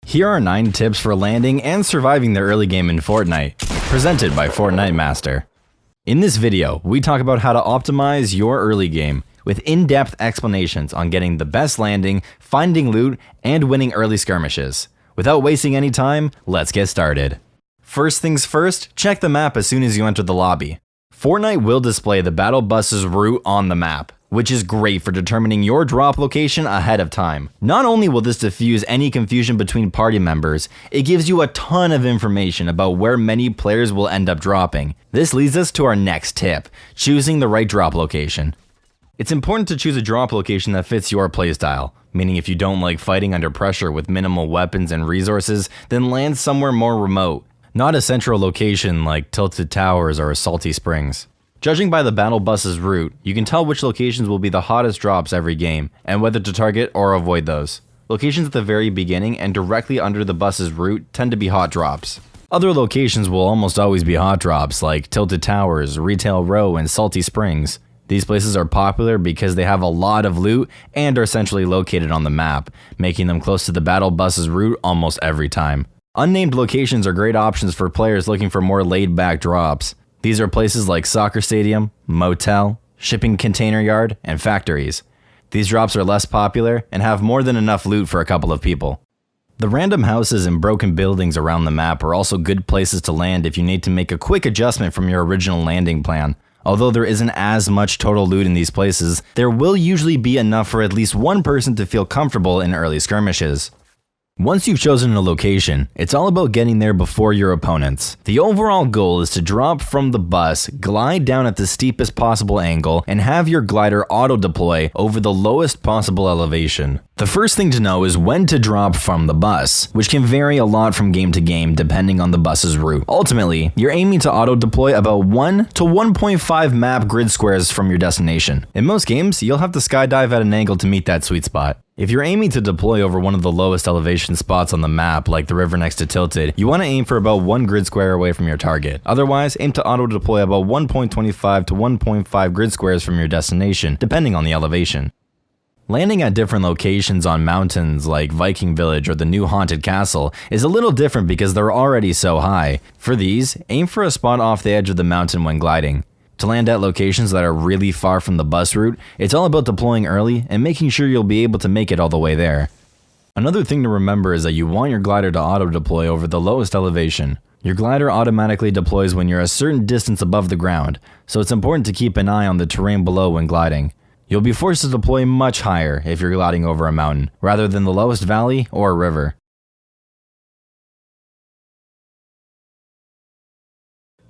Here are 9 tips for landing and surviving the early game in Fortnite, presented by Fortnite Master. In this video, we talk about how to optimize your early game with in-depth explanations on getting the best landing, finding loot, and winning early skirmishes. Without wasting any time, let's get started. First things first, check the map as soon as you enter the lobby. Fortnite will display the battle bus's route on the map, which is great for determining your drop location ahead of time. Not only will this diffuse any confusion between party members, it gives you a ton of information about where many players will end up dropping. This leads us to our next tip, choosing the right drop location. It's important to choose a drop location that fits your playstyle, meaning if you don't like fighting under pressure with minimal weapons and resources, then land somewhere more remote, not a central location like Tilted Towers or Salty Springs. Judging by the battle bus's route, you can tell which locations will be the hottest drops every game, and whether to target or avoid those. Locations at the very beginning and directly under the bus's route tend to be hot drops. Other locations will almost always be hot drops, like Tilted Towers, Retail Row, and Salty Springs. These places are popular because they have a lot of loot and are centrally located on the map, making them close to the battle bus's route almost every time. Unnamed locations are great options for players looking for more laid-back drops. These are places like soccer stadium, motel, shipping container yard, and factories. These drops are less popular and have more than enough loot for a couple of people. The random houses and broken buildings around the map are also good places to land if you need to make a quick adjustment from your original landing plan. Although there isn't as much total loot in these places, there will usually be enough for at least one person to feel comfortable in early skirmishes. Once you've chosen a location, it's all about getting there before your opponents. The overall goal is to drop from the bus, glide down at the steepest possible angle, and have your glider auto-deploy over the lowest possible elevation. The first thing to know is when to drop from the bus, which can vary a lot from game to game depending on the bus's route. Ultimately, you're aiming to auto-deploy about 1 to 1.5 map grid squares from your destination. In most games, you'll have to skydive at an angle to meet that sweet spot. If you're aiming to deploy over one of the lowest elevation spots on the map, like the river next to Tilted, you want to aim for about 1 grid square away from your target. Otherwise, aim to auto-deploy about 1.25 to 1.5 grid squares from your destination, depending on the elevation. Landing at different locations on mountains like Viking Village or the new Haunted Castle is a little different because they're already so high. For these, aim for a spot off the edge of the mountain when gliding. To land at locations that are really far from the bus route, it's all about deploying early and making sure you'll be able to make it all the way there. Another thing to remember is that you want your glider to auto-deploy over the lowest elevation. Your glider automatically deploys when you're a certain distance above the ground, so it's important to keep an eye on the terrain below when gliding. You'll be forced to deploy much higher if you're gliding over a mountain, rather than the lowest valley or a river.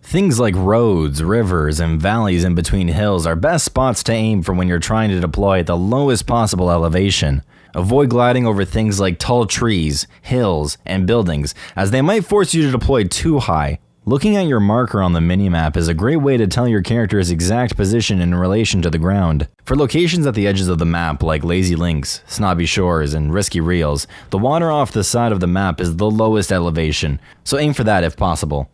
Things like roads, rivers, and valleys in between hills are best spots to aim for when you're trying to deploy at the lowest possible elevation. Avoid gliding over things like tall trees, hills, and buildings, as they might force you to deploy too high. Looking at your marker on the minimap is a great way to tell your character's exact position in relation to the ground. For locations at the edges of the map like Lazy Links, Snobby Shores, and Risky Reels, the water off the side of the map is the lowest elevation, so aim for that if possible.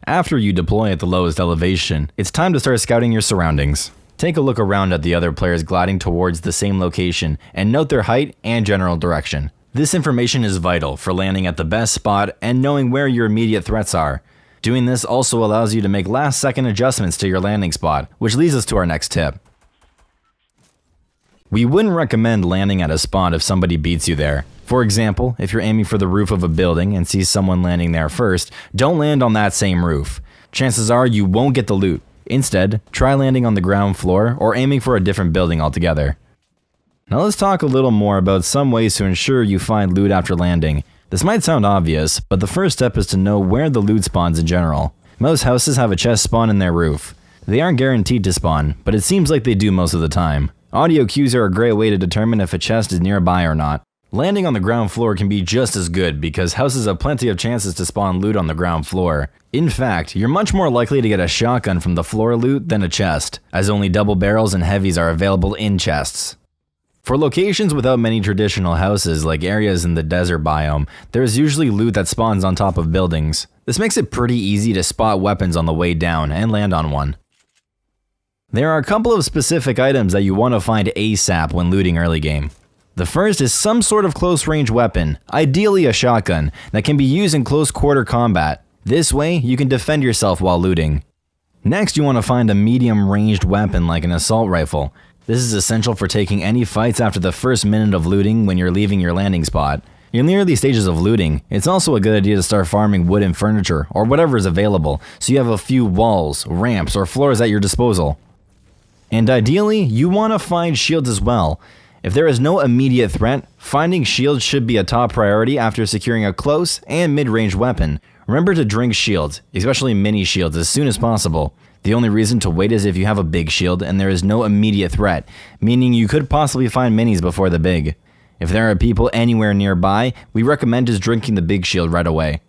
After you deploy at the lowest elevation, it's time to start scouting your surroundings. Take a look around at the other players gliding towards the same location and note their height and general direction. This information is vital for landing at the best spot and knowing where your immediate threats are. Doing this also allows you to make last-second adjustments to your landing spot, which leads us to our next tip. We wouldn't recommend landing at a spot if somebody beats you there. For example, if you're aiming for the roof of a building and see someone landing there first, don't land on that same roof. Chances are you won't get the loot. Instead, try landing on the ground floor or aiming for a different building altogether. Now let's talk a little more about some ways to ensure you find loot after landing. This might sound obvious, but the first step is to know where the loot spawns in general. Most houses have a chest spawn in their roof. They aren't guaranteed to spawn, but it seems like they do most of the time. Audio cues are a great way to determine if a chest is nearby or not. Landing on the ground floor can be just as good because houses have plenty of chances to spawn loot on the ground floor. In fact, you're much more likely to get a shotgun from the floor loot than a chest, as only double barrels and heavies are available in chests. For locations without many traditional houses, like areas in the desert biome, there's usually loot that spawns on top of buildings. This makes it pretty easy to spot weapons on the way down and land on one. There are a couple of specific items that you want to find ASAP when looting early game. The first is some sort of close-range weapon, ideally a shotgun, that can be used in close-quarter combat. This way, you can defend yourself while looting. Next, you want to find a medium-ranged weapon like an assault rifle. This is essential for taking any fights after the first minute of looting when you're leaving your landing spot. In the early stages of looting, it's also a good idea to start farming wood and furniture, or whatever is available, so you have a few walls, ramps, or floors at your disposal. And ideally, you want to find shields as well. If there is no immediate threat, finding shields should be a top priority after securing a close and mid-range weapon. Remember to drink shields, especially mini shields, as soon as possible. The only reason to wait is if you have a big shield and there is no immediate threat, meaning you could possibly find minis before the big. If there are people anywhere nearby, we recommend just drinking the big shield right away.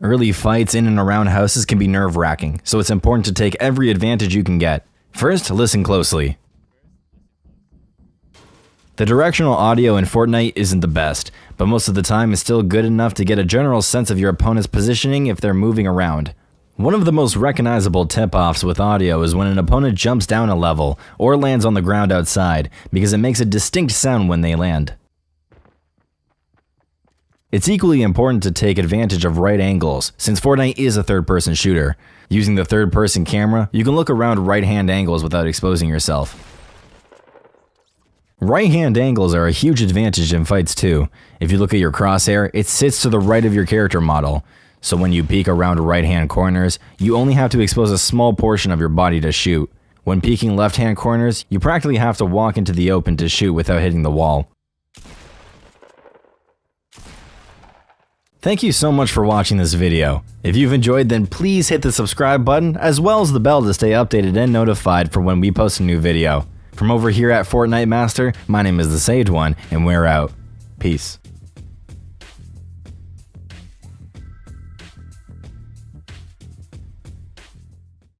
Early fights in and around houses can be nerve-wracking, so it's important to take every advantage you can get. First, listen closely. The directional audio in Fortnite isn't the best, but most of the time is still good enough to get a general sense of your opponent's positioning if they're moving around. One of the most recognizable tip-offs with audio is when an opponent jumps down a level or lands on the ground outside, because it makes a distinct sound when they land. It's equally important to take advantage of right angles, since Fortnite is a third-person shooter. Using the third-person camera, you can look around right-hand angles without exposing yourself. Right-hand angles are a huge advantage in fights too. If you look at your crosshair, it sits to the right of your character model. So when you peek around right-hand corners, you only have to expose a small portion of your body to shoot. When peeking left-hand corners, you practically have to walk into the open to shoot without hitting the wall. Thank you so much for watching this video. If you've enjoyed, then please hit the subscribe button as well as the bell to stay updated and notified for when we post a new video. From over here at Fortnite Master, my name is the Sage One, and we're out. Peace.